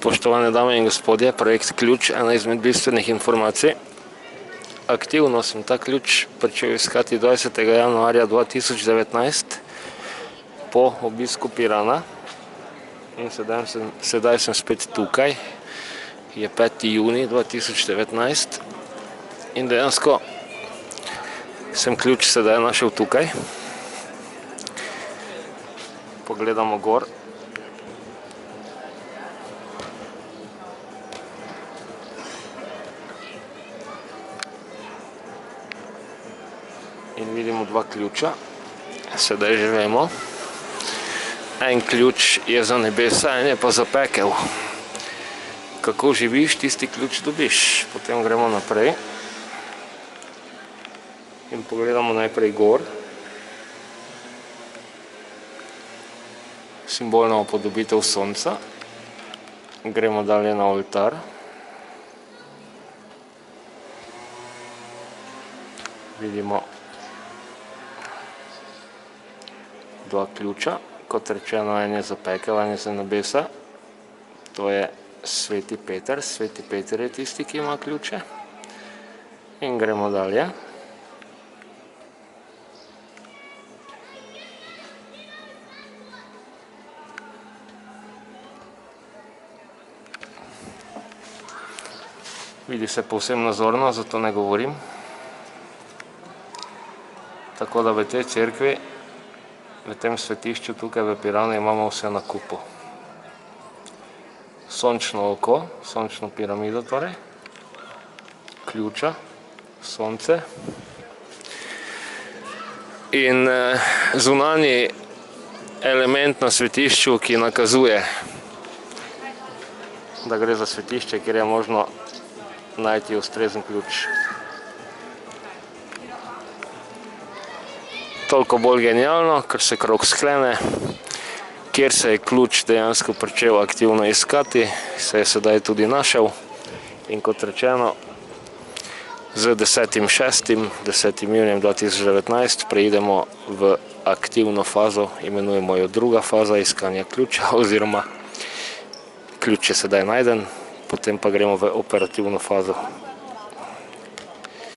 Spoštovane dame in gospodje, projekt Ključ, ena izmed bistvenih informacij. Aktivno sem ta ključ pričel iskati 20. januarja 2019 po obisku Pirana in sedaj sem spet tukaj. Je 5. junij 2019 in dejansko sem ključ sedaj našel tukaj. Pogledamo gor. In vidimo dva ključa, sedaj že vemo. En ključ je za nebesa, en je pa za pekel. Kako živiš, tisti ključ dobiš. Potem gremo naprej in pogledamo najprej gor. Simbolna upodobitev sonca. Gremo dalje na oltar. Vidimo dva ključa, kot rečeno, en je za pekel, en je za nebesa. To je Sveti Peter. Sveti Peter je tisti, ki ima ključe. In gremo dalje. Vidi se povsem nazorno, zato ne govorim. Tako da v tej cerkvi, v tem svetišču tukaj v Piranu imamo vse na kupu. Sončno oko, sončno piramido torej, ključa, sonce in zunanji element na svetišču, ki nakazuje, da gre za svetišče, kjer je možno najti ustrezen ključ. Toliko bolj genialno, ker se krog sklene, kjer se je ključ dejansko pričel aktivno iskati, se je sedaj tudi našel. In kot rečeno, z 10. junijem 2019 preidemo v aktivno fazo, imenujemo jo druga faza iskanja ključa, oziroma ključ je sedaj najden, potem pa gremo v operativno fazo.